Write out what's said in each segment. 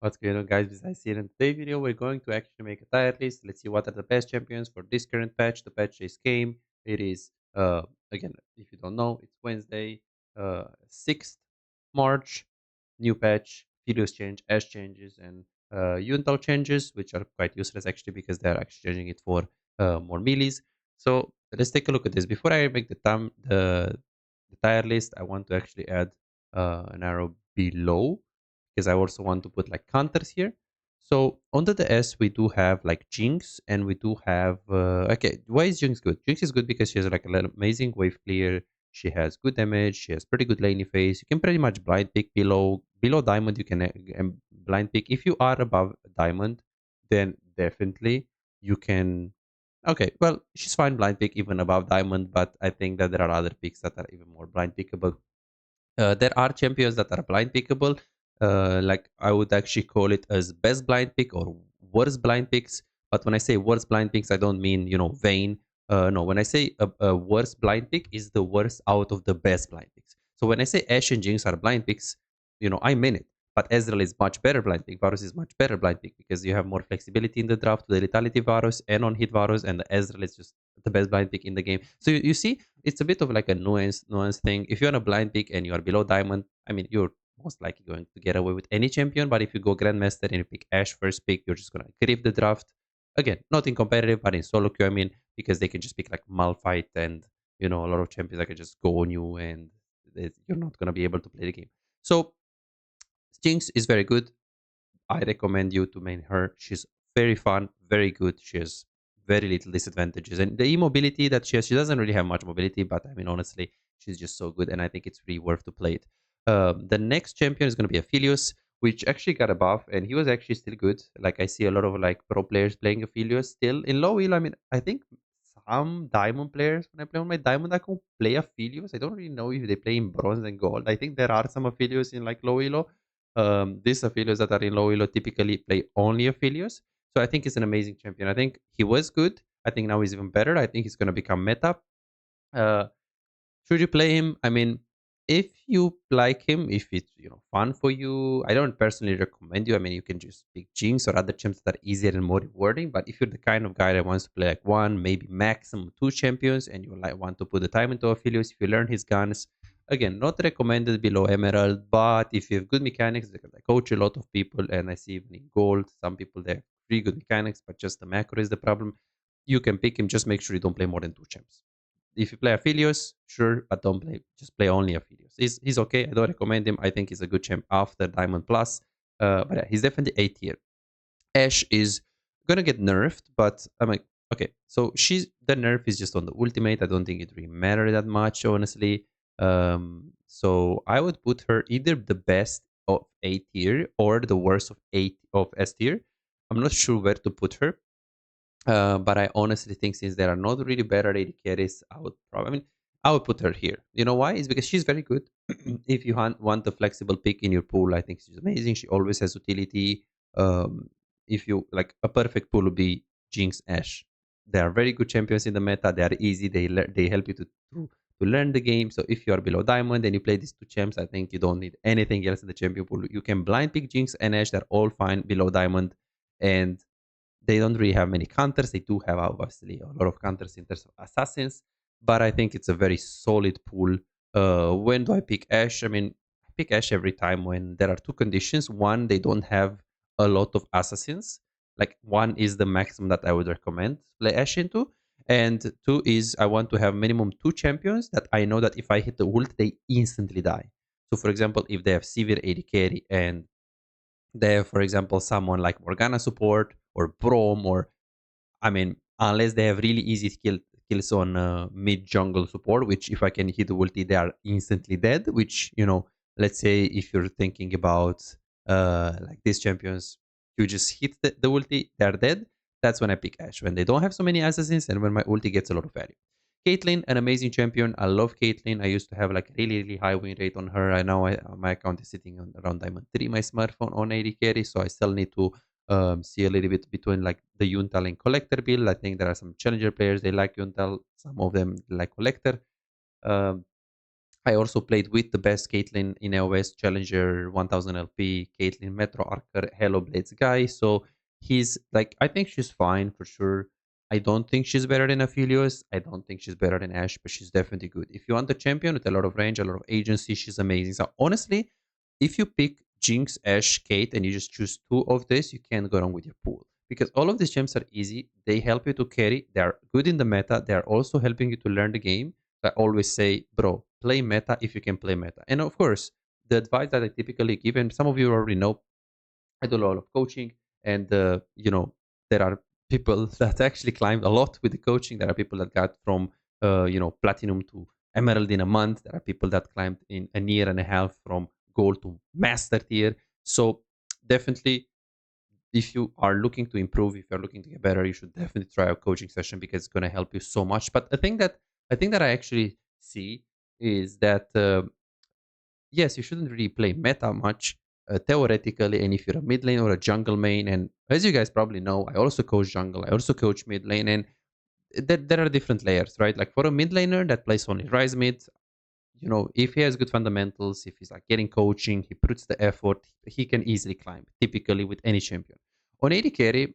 What's going on, guys? This is Ice, in today's video we're going to actually make a tier list. Let's see what are the best champions for this current patch. The patch just came. It is again, if you don't know, it's Wednesday, 6th March. New patch, Aphelios change, Ashe changes, and Yuntal changes, which are quite useless actually because they're actually changing it for more melees. So let's take a look at this. Before I make the tier list, I want to actually add an arrow below because I also want to put like counters here. So under the S, we do have like Jinx, and we do have. Okay, why is Jinx good? Jinx is good because she has like an amazing wave clear. She has good damage. She has pretty good laning phase. You can pretty much blind pick below diamond. You can blind pick if you are above diamond, then definitely you can. Okay, well, she's fine blind pick even above diamond, but I think that there are other picks that are even more blind pickable. There are champions that are blind pickable. Like I would actually call it as best blind pick or worst blind picks. But when I say worst blind picks, I don't mean Vayne. No, when I say a worst blind pick is the worst out of the best blind picks. So when I say Ashe and Jinx are blind picks, I mean it. But Ezreal is much better blind pick. Varus is much better blind pick because you have more flexibility in the draft with the Lethality Varus and on hit Varus, and the Ezreal is just the best blind pick in the game. So you see, it's a bit of like a nuance thing. If you're on a blind pick and you are below diamond, I mean, you're most likely going to get away with any champion. But if you go grandmaster and you pick Ashe first pick, you're just gonna grip the draft. Again, not in competitive, but in solo queue, I mean, because they can just pick like Malphite and a lot of champions that can just go on you, and you're not gonna be able to play the game. So Jinx is very good. I recommend you to main her. She's very fun, very good. She has very little disadvantages. And the immobility that she has, she doesn't really have much mobility, but I mean, honestly, she's just so good. And I think it's really worth to play it. The next champion is going to be Aphelios, which actually got a buff, and he was actually still good. Like, I see a lot of like pro players playing Aphelios still in low elo. I mean, I think some diamond players, when I play on my diamond, I can play Aphelios. I don't really know if they play in bronze and gold. I think there are some Aphelios in like low elo, these Aphelios that are in low elo typically play only Aphelios. So I think he's an amazing champion. I think he was good. I think now he's even better. I think he's going to become meta. Uh, should you play him? I mean, if you like him, if it's fun for you, I don't personally recommend you. I mean, you can just pick Jinx or other champs that are easier and more rewarding. But if you're the kind of guy that wants to play like one, maybe maximum two champions, and you like want to put the time into Aphelios, if you learn his guns, again, not recommended below Emerald. But if you have good mechanics, because I coach a lot of people, and I see even in Gold, some people they have pretty good mechanics, but just the macro is the problem. You can pick him. Just make sure you don't play more than two champs. If you play Aphelios, sure, but don't play. Just play only Aphelios. He's okay. I don't recommend him. I think he's a good champ after Diamond Plus. But yeah, he's definitely A tier. Ashe is gonna get nerfed, but I'm like, okay. So the nerf is just on the ultimate. I don't think it really matters that much, honestly. So I would put her either the best of A tier or the worst of S tier. I'm not sure where to put her. But I honestly think since there are not really better AD carries, I would put her here. You know why? It's because she's very good. If you want a flexible pick in your pool, I think she's amazing. She always has utility. Um, if you like, a perfect pool would be Jinx, Ashe. They are very good champions in the meta. They are easy. They help you to learn the game. So if you are below diamond and you play these two champs, I think you don't need anything else in the champion pool. You can blind pick Jinx and Ashe. They're all fine below diamond, and they don't really have many counters. They do have obviously a lot of counters in terms of assassins, but I think it's a very solid pool. When do I pick Ashe? I mean, I pick Ashe every time when there are two conditions. One, they don't have a lot of assassins. Like one is the maximum that I would recommend to play Ashe into, and two is I want to have minimum two champions that I know that if I hit the ult, they instantly die. So, for example, if they have Sivir AD carry and they have, for example, someone like Morgana support or Brom, or I mean, unless they have really easy kills on mid jungle support, which if I can hit the ulti, they are instantly dead. Which let's say if you're thinking about like these champions, you just hit the ulti, they're dead. That's when I pick Ashe, when they don't have so many assassins and when my ulti gets a lot of value. Caitlyn, an amazing champion. I love Caitlyn. I used to have like really high win rate on her. I know my account is sitting on around Diamond 3, my smartphone on 80 carry, so I still need to see a little bit between like the Yuntal and Collector build. I think there are some challenger players they like Yuntal, some of them like Collector. Um, I also played with the best Caitlyn in AOS Challenger 1000 LP, Caitlyn Metro Archer, Hello Blades guy. So he's like, I think she's fine for sure. I don't think she's better than Aphelios. I don't think she's better than Ashe, but she's definitely good. If you want a champion with a lot of range, a lot of agency, she's amazing. So honestly, if you pick Jinx, Ashe, Cait, and you just choose two of this, you can't go wrong with your pool. Because all of these champs are easy. They help you to carry. They're good in the meta. They're also helping you to learn the game. I always say, bro, play meta if you can play meta. And of course, the advice that I typically give, and some of you already know, I do a lot of coaching, and there are people that actually climbed a lot with the coaching. There are people that got from platinum to emerald in a month. There are people that climbed in a year and a half from gold to master tier. So definitely, if you are looking to improve, if you're looking to get better, you should definitely try a coaching session because it's going to help you so much. But the thing that I actually see is that yes, you shouldn't really play meta much theoretically. And if you're a mid lane or a jungle main, and as you guys probably know, I also coach jungle, I also coach mid lane, and there are different layers, right? Like for a mid laner that plays only rise mid, if he has good fundamentals, if he's like getting coaching, he puts the effort, he can easily climb, typically with any champion. On AD carry,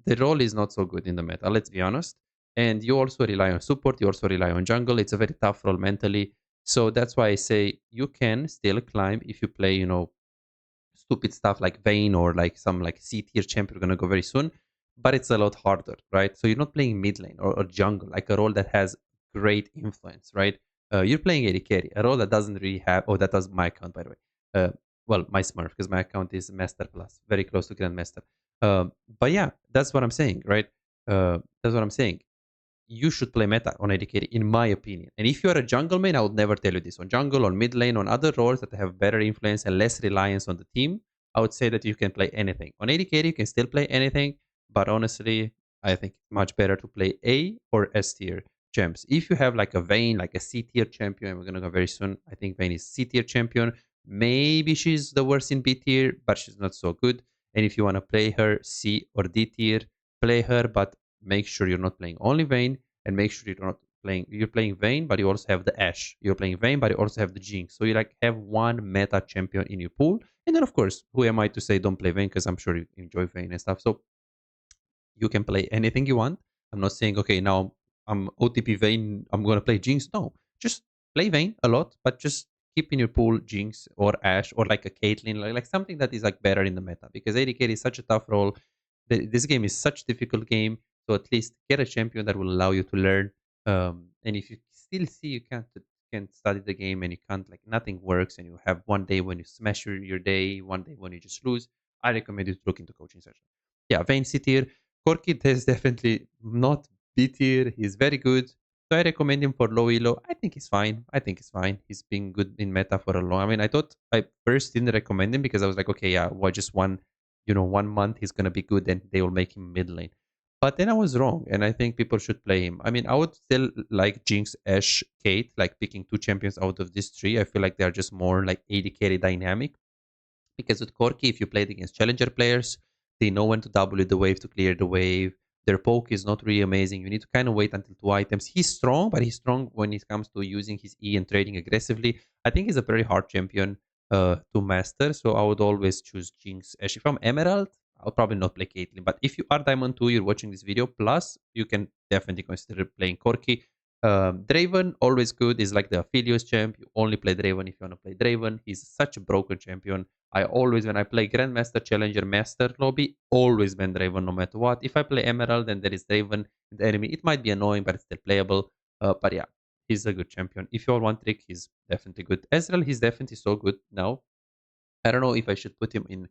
the role is not so good in the meta, let's be honest. And you also rely on support, you also rely on jungle. It's a very tough role mentally. So that's why I say you can still climb if you play, stupid stuff like Vayne or like some like C tier champ you're gonna go very soon. But it's a lot harder, right? So you're not playing mid lane or jungle, like a role that has great influence, right? You're playing AD carry, a role that doesn't really have. Oh, that does my account, by the way. Uh, well, my Smurf, because my account is Master Plus, very close to Grandmaster. But yeah, that's what I'm saying, right? That's what I'm saying. You should play meta on AD carry, in my opinion. And if you're a jungle main, I would never tell you this. On jungle, on mid lane, on other roles that have better influence and less reliance on the team, I would say that you can play anything. On AD carry, you can still play anything, but honestly, I think it's much better to play A or S tier champs. If you have like a Vayne, like a C tier champion, we're gonna go very soon. I think Vayne is C tier champion. Maybe she's the worst in B tier, but she's not so good. And if you want to play her C or D tier, play her, but make sure you're not playing only Vayne, and make sure you're playing Vayne, but you also have the Ashe. You're playing Vayne, but you also have the Jinx. So you like have one meta champion in your pool. And then of course, who am I to say don't play Vayne? Because I'm sure you enjoy Vayne and stuff. So you can play anything you want. I'm not saying okay now I'm OTP Vayne, I'm gonna play Jinx. No, just play Vayne a lot, but just keep in your pool Jinx or Ashe or like a Caitlyn, like something that is like better in the meta. Because AD carry is such a tough role. This game is such a difficult game. So at least get a champion that will allow you to learn. And if you still see you can't study the game and you can't, like, nothing works, and you have one day when you smash your day, one day when you just lose, I recommend you to look into coaching session. Yeah, Vayne C tier. Corki is definitely not B tier. He's very good. So I recommend him for low elo. I think he's fine. I think he's fine. He's been good in meta for a long. I mean, I thought I first didn't recommend him because I was like, okay, yeah, why just one month he's gonna be good, and they will make him mid lane. But then I was wrong, and I think people should play him. I mean, I would still like Jinx, Ashe, Cait, like picking two champions out of these three. I feel like they're just more like AD carry dynamic. Because with Corki, if you played against challenger players, they know when to W the wave to clear the wave. Their poke is not really amazing. You need to kind of wait until two items. He's strong, but he's strong when it comes to using his E and trading aggressively. I think he's a very hard champion to master, so I would always choose Jinx. Actually, if I'm Emerald, I'll probably not play Caitlyn. But if you are Diamond 2, you're watching this video, plus you can definitely consider playing Corki. Draven, always good, is like the Aphelios champ. You only play Draven if you want to play Draven. He's such a broken champion. I always, when I play Grandmaster, Challenger, Master lobby, always ban Draven no matter what. If I play Emerald and there is Draven in the enemy, it might be annoying, but it's still playable. But yeah, he's a good champion. If you all want trick, he's definitely good. Ezreal, he's definitely so good now. I don't know if I should put him in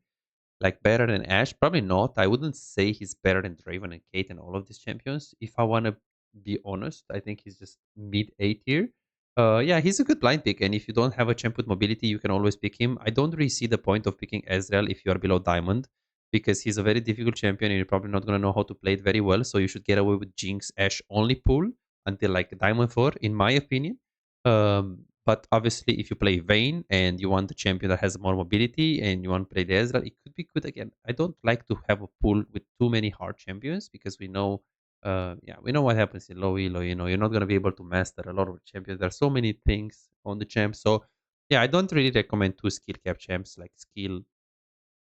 like better than Ashe. Probably not. I wouldn't say he's better than Draven and Cait and all of these champions. If I want to be honest, I think he's just mid A tier. Yeah, he's a good blind pick, and if you don't have a champ with mobility, you can always pick him. I don't really see the point of picking Ezreal if you are below Diamond, because he's a very difficult champion and you're probably not going to know how to play it very well. So you should get away with Jinx Ashe only pool until like Diamond 4, in my opinion. But obviously, if you play Vayne and you want the champion that has more mobility and you want to play the Ezreal, it could be good again. I don't like to have a pool with too many hard champions because we know Yeah, we know what happens in low elo. You know, you're not gonna be able to master a lot of champions. There's so many things on the champ. So yeah, I don't really recommend two skill cap champs like skill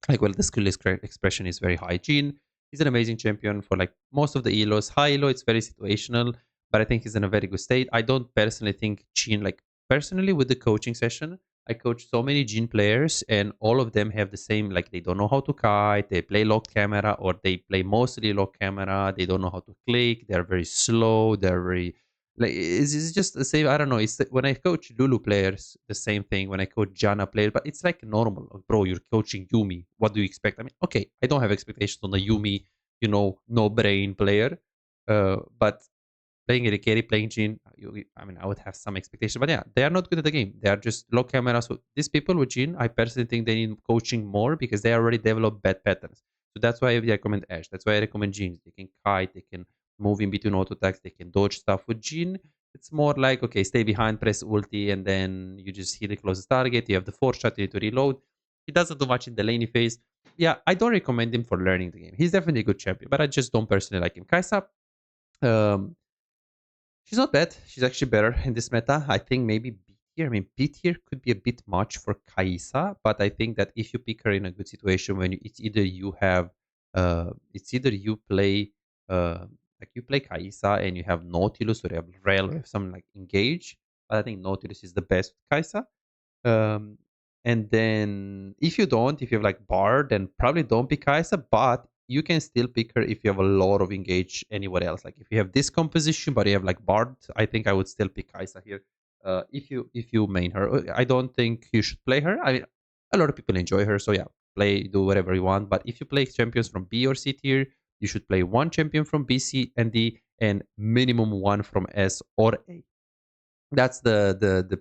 like well the expression is very high. Jhin is an amazing champion for like most of the elos. High elo it's very situational, but I think he's in a very good state. I don't personally think Jhin, like personally with the coaching session, I coach so many Jhin players and all of them have the same, like they don't know how to kite, they play locked camera or they play mostly locked camera, they don't know how to click, they're very slow, they're very like it's just the same. I don't know. It's when I coach Lulu players, the same thing. When I coach Jana players, but it's like normal. Like, bro, you're coaching Yumi. What do you expect? I mean, okay, I don't have expectations on the Yumi, no brain player. But playing a carry, playing Jhin, I mean, I would have some expectation. But yeah, they are not good at the game. They are just low camera. So these people with Jhin, I personally think they need coaching more because they already develop bad patterns. So that's why I recommend Ashe. That's why I recommend Jhin. They can kite, they can move in between auto attacks, they can dodge stuff. With Jhin, it's more like, okay, stay behind, press ulti, and then you just hit the closest target. You have the 4 shot, you need to reload. He doesn't do much in the laney phase. Yeah, I don't recommend him for learning the game. He's definitely a good champion, but I just don't personally like him. Kaisa, um, she's not bad. She's actually better in this meta. I think maybe B tier. I mean, B tier could be a bit much for Kaisa, but I think that if you pick her in a good situation, when it's either you play, like you play Kaisa and you have Nautilus or you have Rel or you have something like Engage. But I think Nautilus is the best with Kaisa. Um, and then if you have like Bard, then probably don't pick Kaisa, but you can still pick her if you have a lot of engage anywhere else. Like if you have this composition, but you have like Bard, I think I would still pick Kaisa here. If you main her, I don't think you should play her. I mean, a lot of people enjoy her, so yeah, do whatever you want. But if you play champions from B or C tier, you should play one champion from B, C, and D, and minimum one from S or A. That's the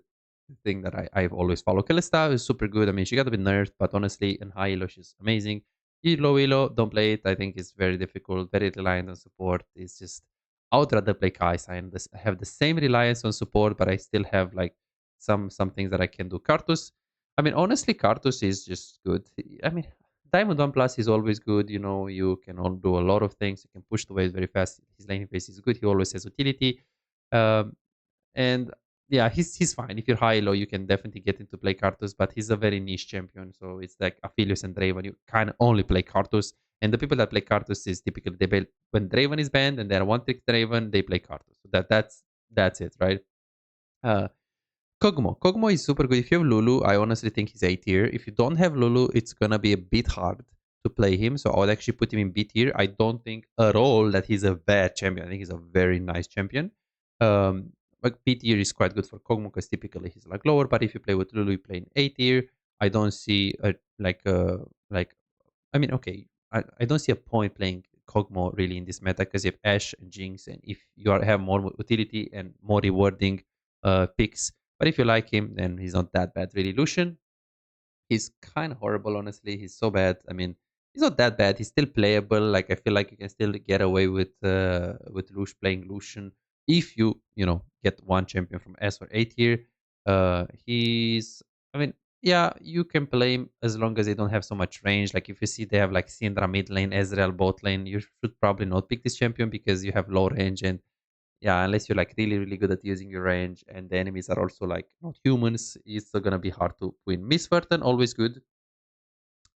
thing that I've always followed. Kalista is super good. I mean, she got a bit nerfed, but honestly, in high elo, she's amazing. Low elo, don't play it. I think it's very difficult, very reliant on support. It's just, I would rather play Kaisa and have the same reliance on support, but I still have like some things that I can do. Kartus, I mean, honestly, Kartus is just good. I mean, Diamond 1 Plus is always good. You can all do a lot of things. You can push the waves very fast. His laning phase is good. He always has utility. Um, and yeah, he's fine. If you're high low, you can definitely get into play Karthus, but he's a very niche champion. So it's like Aphelios and Draven. You kind of only play Karthus. And the people that play Karthus is typically when Draven is banned and they're one trick Draven, they play Karthus. So that's it, right? Uh Kogmaw is super good. If you have Lulu, I honestly think he's A tier. If you don't have Lulu, it's gonna be a bit hard to play him. So I would actually put him in B tier. I don't think at all that he's a bad champion. I think he's a very nice champion. But B tier is quite good for Kogmaw because typically he's like lower. But if you play with Lulu, you play in A tier. I don't see like I mean, okay, I don't see a point playing Kog'Maw really in this meta because you have Ashe and Jinx, and if you have more utility and more rewarding picks, but if you like him, then he's not that bad really. Lucian, he's kind of horrible, honestly. He's so bad. I mean, he's not that bad. He's still playable. Like I feel like you can still get away with playing Lucian if you get one champion from S or A tier. He's I mean, yeah, you can play him as long as they don't have so much range. Like if you see they have like Syndra mid lane, Ezreal bot lane, you should probably not pick this champion because you have low range and yeah, unless you're like really, really good at using your range and the enemies are also like not humans, it's still gonna be hard to win. Miss Verton, always good.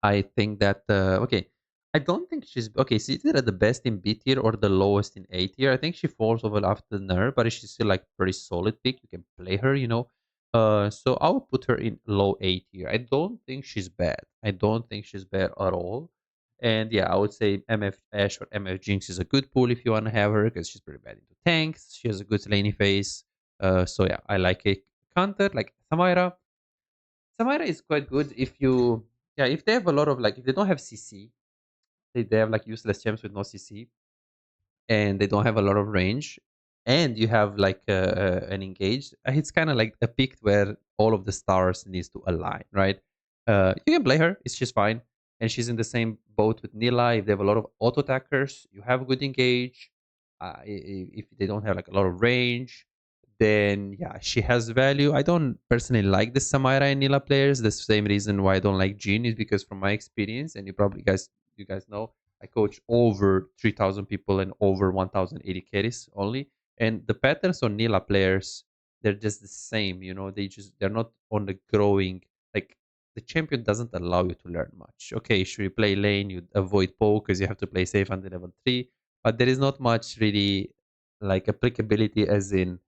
I think that okay. I don't think she's okay. She's either the best in B tier or the lowest in A tier. I think she falls over after nerf, but she's still like pretty solid pick. You can play her. So I would put her in low A tier. I don't think she's bad. I don't think she's bad at all. And yeah, I would say MF Ashe or MF Jinx is a good pool if you want to have her because she's pretty bad into tanks. She has a good laning phase. So yeah, I like it. Counter like Samira. Samira is quite good if you yeah, if they have a lot of like if they don't have CC, they have like useless gems with no CC, and they don't have a lot of range, and you have like an engaged. It's kind of like a pick where all of the stars needs to align, right? You can play her; it's just fine, and she's in the same boat with Nila. If they have a lot of auto attackers, you have a good engage. If they don't have like a lot of range, then yeah, she has value. I don't personally like the Samira and Nila players. The same reason why I don't like Jhin is because from my experience, and you guys know, I coach over 3,000 people and over 1,080 carries only. And the patterns on Nila players, they're just the same. They're not on the growing. Like the champion doesn't allow you to learn much. Okay, should you play lane? You avoid poke because you have to play safe until level 3. But there is not much really like applicability, as in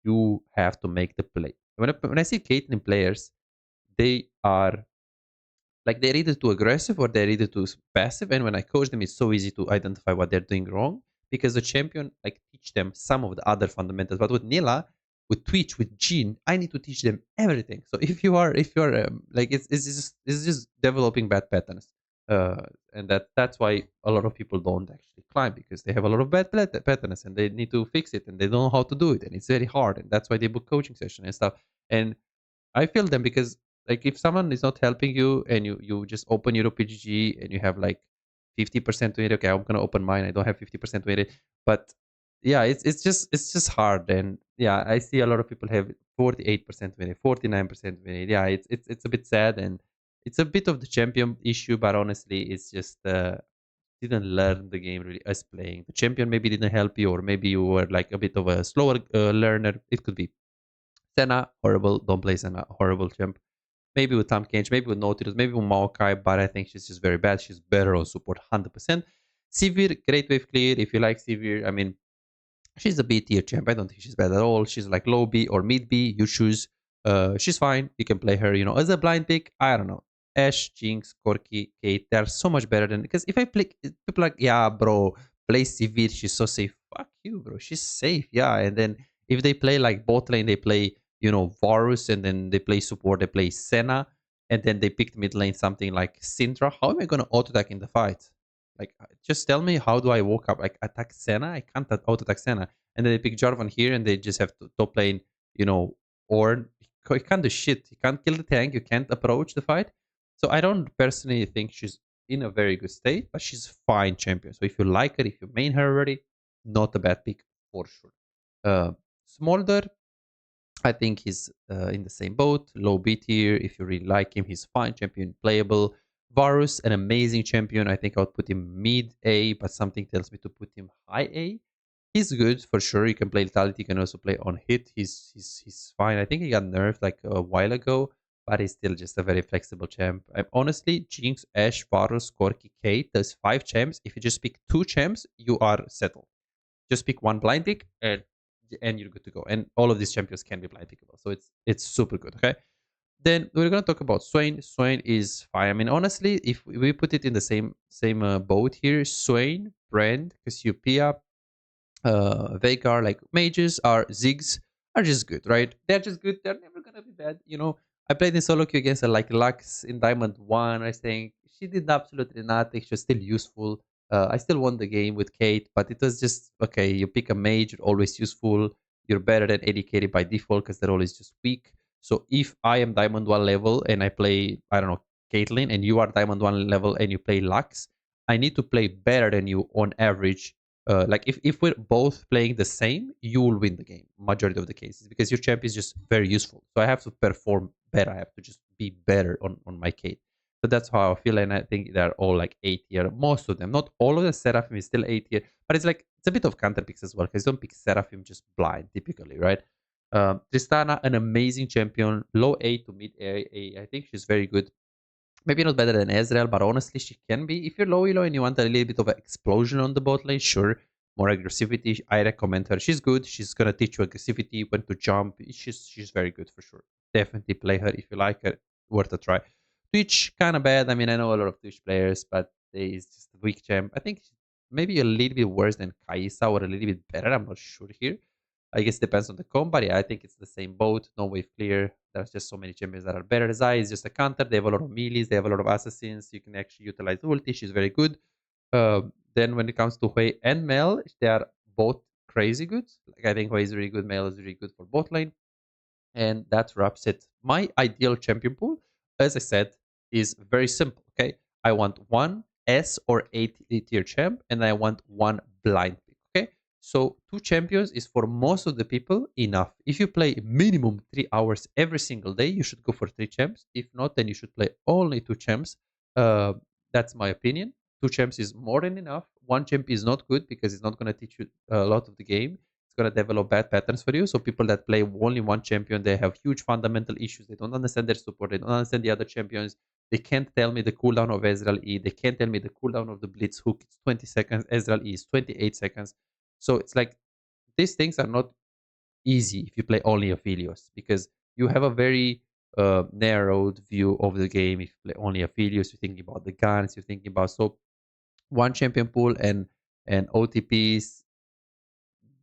you have to make the play. When I see Caitlyn players, they are like they're either too aggressive or they're either too passive. And when I coach them, it's so easy to identify what they're doing wrong because the champion like teach them some of the other fundamentals. But with Nila, with Twitch, with Jhin, I need to teach them everything. So if you're like it's just developing bad patterns, uh, and that's why a lot of people don't actually climb because they have a lot of bad patterns and they need to fix it and they don't know how to do it and it's very hard and that's why they book coaching session and stuff. And I feel them because like if someone is not helping you and you just open your PGG and you have like 50% to it, okay, I'm gonna open mine. I don't have 50% to it, but yeah, it's just hard. And yeah, I see a lot of people have 48% win it, 49% win it. Yeah, it's a bit sad and it's a bit of the champion issue, but honestly, it's just didn't learn the game really as playing. The champion maybe didn't help you, or maybe you were like a bit of a slower learner. It could be. Senna, horrible. Don't play Senna. Horrible champ. Maybe with Tom Cage, maybe with Nautilus, maybe with Maokai, but I think she's just very bad. She's better on support 100%. Sivir, great wave clear. If you like Sivir, I mean, she's a B tier champ. I don't think she's bad at all. She's like low B or mid B. You choose. She's fine. You can play her, as a blind pick. I don't know. Ashe, Jinx, Corki, Cait, they're so much better than because if I play people like, yeah, bro, play Sivir, she's so safe. Fuck you, bro. She's safe, yeah. And then if they play like bot lane, they play, Varus, and then they play support, they play Senna, and then they picked mid lane something like Syndra. How am I gonna auto attack in the fight? Like, just tell me how do I walk up? Like, attack Senna? I can't auto attack Senna. And then they pick Jarvan here, and they just have to top lane, Ornn. He can't do shit. You can't kill the tank. You can't approach the fight. So I don't personally think she's in a very good state, but she's fine champion. So if you like her, if you main her already, not a bad pick for sure. Smolder, I think he's in the same boat, low B tier. If you really like him, he's fine champion, playable. Varus, an amazing champion. I think I would put him mid A, but something tells me to put him high A. He's good for sure. You can play Lethality. You can also play on hit. He's fine. I think he got nerfed like a while ago, but he's still just a very flexible champ. Honestly, Jinx, Ashe, Varus, Corki, Cait, there's 5 champs. If you just pick 2 champs, you are settled. Just pick one blind pick and you're good to go. And all of these champions can be blind pickable, so it's super good. Okay. Then we're gonna talk about Swain. Swain is fine. I mean, honestly, if we put it in the same boat here, Swain, Brand, Cassiopeia, Veigar, like mages are Ziggs are just good, right? They're just good. They're never gonna be bad. I played in solo queue against like Lux in Diamond 1. I think she did absolutely nothing. She was still useful. I still won the game with Cait, but it was just okay. You pick a mage, you're always useful. You're better than AD carry by default because they're always just weak. So if I am Diamond 1 level and I play, I don't know, Caitlyn, and you are Diamond 1 level and you play Lux, I need to play better than you on average. Like if we're both playing the same, you will win the game majority of the cases because your champ is just very useful. So I have to perform better. I have to just be better on my Cait. So that's how I feel, and I think they're all like A tier. Most of them, not all of the Seraphim is still A tier, but it's a bit of counter picks as well because don't pick Seraphim just blind typically, right? Tristana, an amazing champion, low A to mid A. I think she's very good. Maybe not better than Ezreal, but honestly, she can be. If you're low elo and you want a little bit of an explosion on the bot lane, sure, more aggressivity. I recommend her. She's good. She's gonna teach you aggressivity, when to jump. She's very good for sure. Definitely play her if you like her. Worth a try. Twitch kind of bad. I mean, I know a lot of Twitch players, but is just a weak champ. I think maybe a little bit worse than Kaisa or a little bit better. I'm not sure here. I guess it depends on the comp, but yeah, I think it's the same boat. No wave clear. There's just so many champions that are better. Zai is just a counter. They have a lot of melees. They have a lot of assassins. You can actually utilize ulti. She's very good. Then when it comes to Hui and Mel, they are both crazy good. Like I think Hui is really good. Mel is really good for both lane. And that wraps it. My ideal champion pool, as I said, is very simple. Okay, I want one S or A tier champ, and I want one blind pick. Okay, so 2 champions is for most of the people enough. If you play minimum 3 hours every single day, you should go for 3 champs. If not, then you should play only 2 champs. Uh, that's my opinion. two champs is more than enough. One champ is not good because it's not going to teach you a lot of the game. It's going to develop bad patterns for you. So people that play only one champion, they have huge fundamental issues. They don't understand their support. They don't understand the other champions. They can't tell me the cooldown of Ezreal E. They can't tell me the cooldown of the Blitz hook. It's 20 seconds. Ezreal E is 28 seconds. So it's like these things are not easy if you play only Aphelios because you have a very narrowed view of the game. If you play only Aphelios, you're thinking about the guns, you're thinking about so one champion pool and OTPs.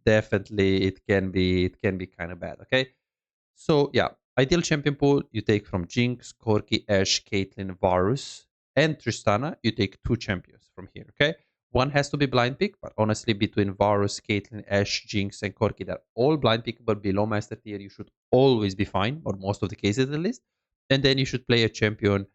Definitely, it can be kind of bad. Okay, so yeah, ideal champion pool you take from Jinx, Corki, Ashe, Caitlyn, Varus, and Tristana. You take two champions from here. Okay, one has to be blind pick, but honestly, between Varus, Caitlyn, Ashe, Jinx, and Corki, they're all blind pickable below master tier. You should always be fine, or most of the cases at least. And then you should play a champion.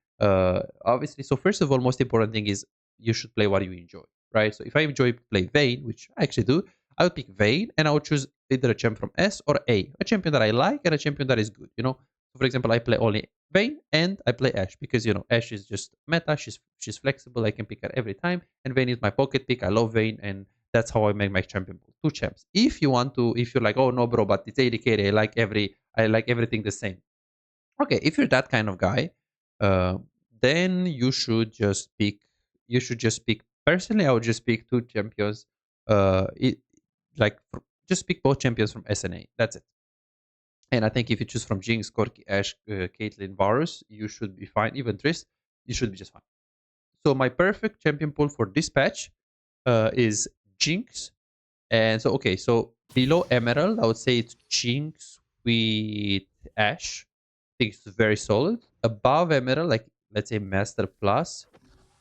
Obviously, so first of all, most important thing is you should play what you enjoy, right? So if I enjoy play Vayne, which I actually do, I would pick Vayne and I would choose either a champion from S or a champion that I like and a champion that is good. So for example, I play only Vayne and I play Ashe because Ashe is just meta. She's flexible. I can pick her every time, and Vayne is my pocket pick. I love Vayne, and that's how I make my champion pool. Two champs. If you're like, oh no, bro, but it's 80 carry. I like everything the same. Okay, if you're that kind of guy, uh, then you should just pick. You should just pick. Personally, I would just pick two champions. It, like just pick both champions from SNA. That's it. And I think if you choose from Jinx, Corki, Ashe, Caitlyn, Varus, you should be fine. Even Trist, you should be just fine. So my perfect champion pool for this patch is Jinx. And so, okay, so below Emerald, I would say it's Jinx with Ashe. I think it's very solid. Above Emerald, like let's say Master Plus,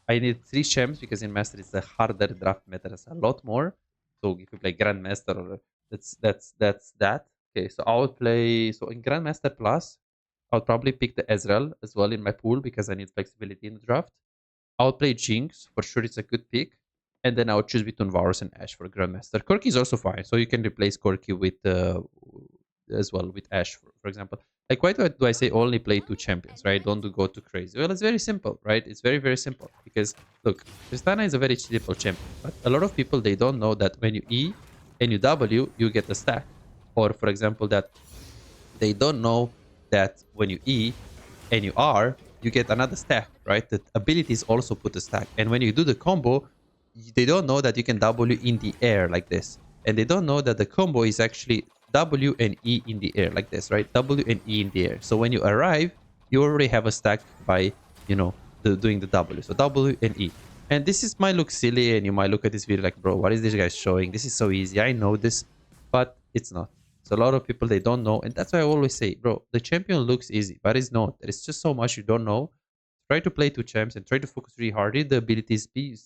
I need three champs because in Master it's a harder draft meta. It's a lot more. So if you play Grandmaster, that's that. Okay, so I would play. So in Grandmaster Plus, I would probably pick the Ezreal as well in my pool because I need flexibility in the draft. I would play Jinx for sure. It's a good pick, and then I would choose between Varus and Ashe for Grandmaster. Corki is also fine, so you can replace Corki with as well with Ashe, for example. Like, why do I say only play two champions, right? Don't go too crazy. Well, it's very simple, right? It's very, very simple. Because, look, Tristana is a very cheatable champion. But a lot of people, they don't know that when you E and you W, you get a stack. Or, for example, that they don't know that when you E and you R, you get another stack, right? The abilities also put a stack. And when you do the combo, they don't know that you can W in the air like this. And they don't know that the combo is actually W and E in the air like this, right? W and E in the air. So when you arrive, you already have a stack by, doing the W. So W and E. And this might look silly and you might look at this video like, bro, what is this guy showing? This is so easy. I know this, but it's not. So a lot of people, they don't know. And that's why I always say, bro, the champion looks easy, but it's not. There's just so much you don't know. Try to play two champs and try to focus really hard. Read the abilities. Be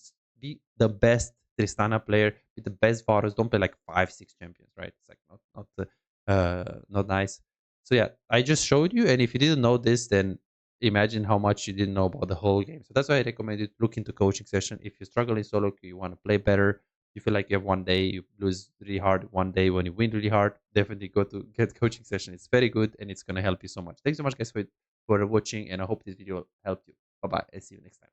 the best Tristana player. Be the best Varus. Don't play like 5, 6 champions, right? It's like not nice. So yeah, I just showed you. And if you didn't know this, then imagine how much you didn't know about the whole game. So that's why I recommend you to look into coaching session. If you struggle in solo, you want to play better, you feel like you have one day you lose really hard, one day when you win really hard, definitely go to get coaching session. It's very good and it's going to help you so much. Thanks so much guys for watching, and I hope this video helped you. Bye bye, and see you next time.